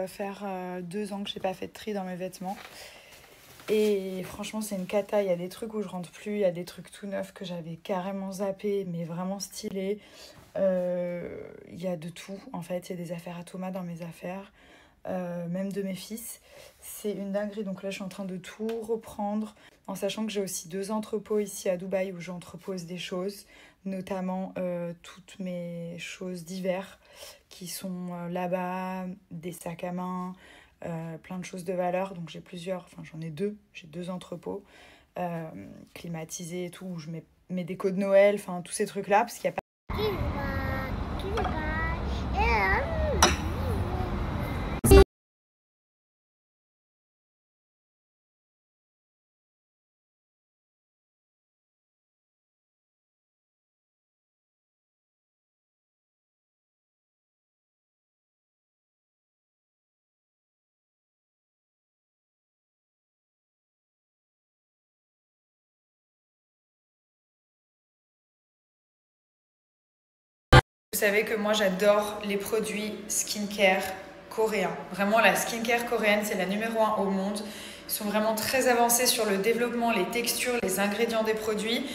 Ça va faire 2 ans que j'ai pas fait de tri dans mes vêtements. Et franchement, c'est une cata. Il y a des trucs où je rentre plus, il y a des trucs tout neufs que j'avais carrément zappés, mais vraiment stylés. Il y a de tout, en fait. Il y a des affaires à Thomas dans mes affaires, même de mes fils. C'est une dinguerie. Donc là, je suis en train de tout reprendre, en sachant que j'ai aussi 2 entrepôts ici à Dubaï où j'entrepose des choses, notamment toutes mes choses d'hiver qui sont là-bas, des sacs à main, plein de choses de valeur. Donc j'ai plusieurs, enfin j'en ai 2, j'ai 2 entrepôts climatisés et tout, où je mets mes décos de Noël, enfin tous ces trucs-là, parce qu'il y a pas... Vous savez que moi j'adore les produits skincare coréens. Vraiment la skincare coréenne c'est la numéro 1 au monde. Ils sont vraiment très avancés sur le développement, les textures, les ingrédients des produits.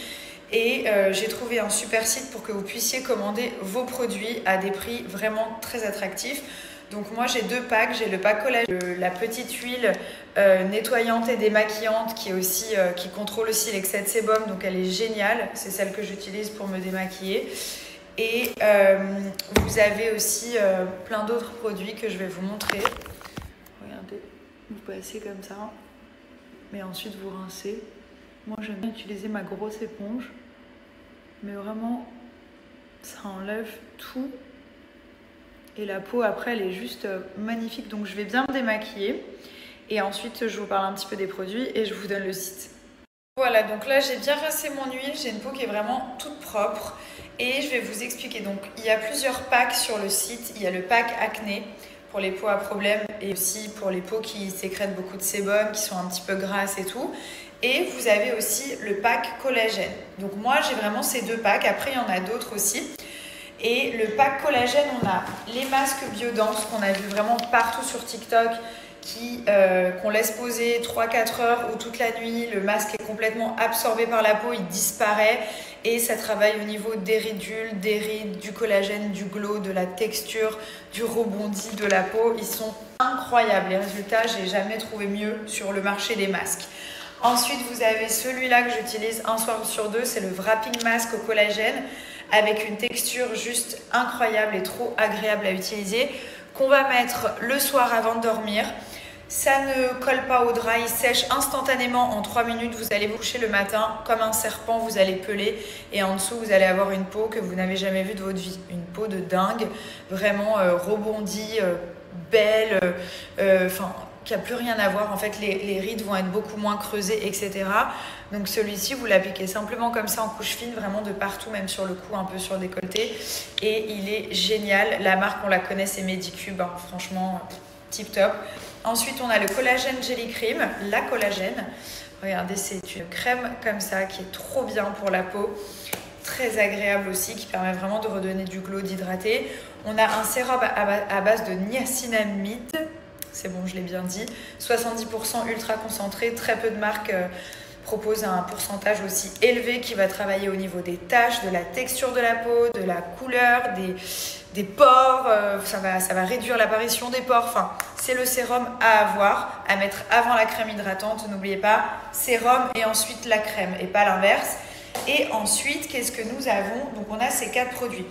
Et j'ai trouvé un super site pour que vous puissiez commander vos produits à des prix vraiment très attractifs. Donc moi j'ai 2 packs, j'ai le pack collagène, la petite huile nettoyante et démaquillante qui contrôle aussi l'excès de sébum, donc elle est géniale, c'est celle que j'utilise pour me démaquiller. Et vous avez aussi plein d'autres produits que je vais vous montrer. Regardez, vous passez comme ça, mais ensuite vous rincez. Moi j'aime bien utiliser ma grosse éponge, mais vraiment ça enlève tout. Et la peau après elle est juste magnifique, donc je vais bien me démaquiller. Et ensuite je vous parle un petit peu des produits et je vous donne le site. Voilà, donc là j'ai bien rincé mon huile, j'ai une peau qui est vraiment toute propre. Et je vais vous expliquer, donc il y a plusieurs packs sur le site. Il y a le pack acné pour les peaux à problème et aussi pour les peaux qui sécrètent beaucoup de sébum, qui sont un petit peu grasses et tout. Et vous avez aussi le pack collagène. Donc moi j'ai vraiment ces 2 packs, après il y en a d'autres aussi. Et le pack collagène, on a les masques biodenses qu'on a vu vraiment partout sur TikTok, qu'on laisse poser 3-4 heures ou toute la nuit. Le masque est complètement absorbé par la peau, il disparaît. Et ça travaille au niveau des ridules, des rides, du collagène, du glow, de la texture, du rebondi de la peau. Ils sont incroyables. Les résultats, j'ai jamais trouvé mieux sur le marché des masques. Ensuite, vous avez celui-là que j'utilise un soir sur 2. C'est le Wrapping Mask au collagène avec une texture juste incroyable et trop agréable à utiliser qu'on va mettre le soir avant de dormir. Ça ne colle pas au drap, il sèche instantanément en 3 minutes. Vous allez vous coucher le matin comme un serpent, vous allez peler et en dessous vous allez avoir une peau que vous n'avez jamais vue de votre vie. Une peau de dingue, vraiment rebondie, belle, qui n'a plus rien à voir. En fait, les rides vont être beaucoup moins creusées, etc. Donc celui-ci, vous l'appliquez simplement comme ça en couche fine, vraiment de partout, même sur le cou, un peu sur le décolleté. Et il est génial. La marque, on la connaît, c'est Medicube, hein, franchement, tip top. Ensuite, on a le collagène Jelly Cream, la collagène. Regardez, c'est une crème comme ça qui est trop bien pour la peau. Très agréable aussi, qui permet vraiment de redonner du glow, d'hydrater. On a un sérum à base de niacinamide. C'est bon, je l'ai bien dit. 70% ultra concentré. Très peu de marques proposent un pourcentage aussi élevé qui va travailler au niveau des taches, de la texture de la peau, de la couleur, des pores. Ça va réduire l'apparition des pores. Enfin, c'est le sérum à avoir, à mettre avant la crème hydratante. N'oubliez pas, sérum et ensuite la crème et pas l'inverse. Et ensuite, qu'est-ce que nous avons? Donc, on a ces 4 produits.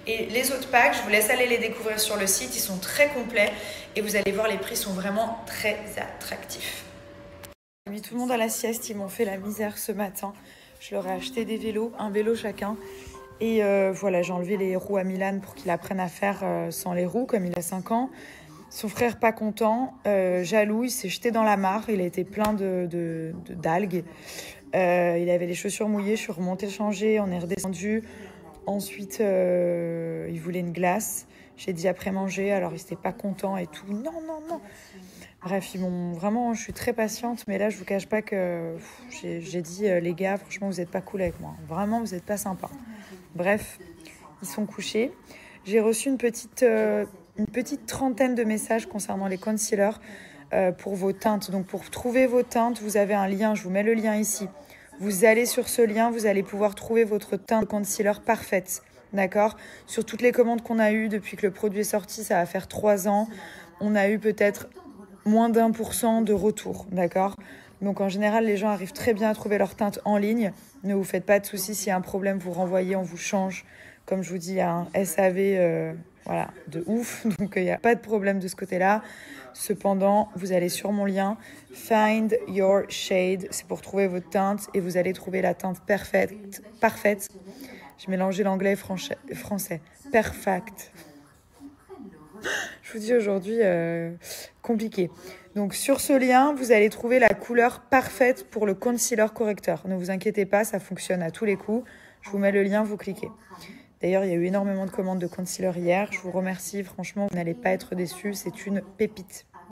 Et les autres packs, je vous laisse aller les découvrir sur le site. Ils sont très complets et vous allez voir, les prix sont vraiment très attractifs. J'ai mis tout le monde à la sieste. Ils m'ont fait la misère ce matin. Je leur ai acheté des vélos, un vélo chacun. Et voilà, j'ai enlevé les roues à Milan pour qu'il apprenne à faire sans les roues, comme il a 5 ans. Son frère pas content, jaloux, il s'est jeté dans la mare. Il a été plein d'algues. Il avait les chaussures mouillées. Je suis remontée le changer, on est redescendu. Ensuite, il voulait une glace. J'ai dit après manger, alors il n'était pas content et tout. Non. Bref, ils m'ont vraiment, je suis très patiente, mais là, je vous cache pas que j'ai dit, les gars, franchement, vous n'êtes pas cool avec moi. Vraiment, vous n'êtes pas sympa. Bref, ils sont couchés. J'ai reçu une petite une petite trentaine de messages concernant les concealers pour vos teintes. Donc pour trouver vos teintes, vous avez un lien, je vous mets le lien ici. Vous allez sur ce lien, vous allez pouvoir trouver votre teinte de concealer parfaite. D'accord? Sur toutes les commandes qu'on a eues depuis que le produit est sorti, ça va faire 3 ans. On a eu peut-être moins d'1% de retour. D'accord? Donc en général, les gens arrivent très bien à trouver leur teinte en ligne. Ne vous faites pas de soucis, s'il y a un problème, vous renvoyez, on vous change. Comme je vous dis, il y a un SAV voilà, de ouf, donc il n'y a pas de problème de ce côté-là. Cependant, vous allez sur mon lien, Find Your Shade, c'est pour trouver votre teinte et vous allez trouver la teinte parfaite. J'ai mélangé l'anglais et français. Perfect. Je vous dis aujourd'hui, compliqué. Donc sur ce lien, vous allez trouver la couleur parfaite pour le concealer correcteur. Ne vous inquiétez pas, ça fonctionne à tous les coups. Je vous mets le lien, vous cliquez. D'ailleurs, il y a eu énormément de commandes de concealer hier. Je vous remercie, franchement, vous n'allez pas être déçus, c'est une pépite.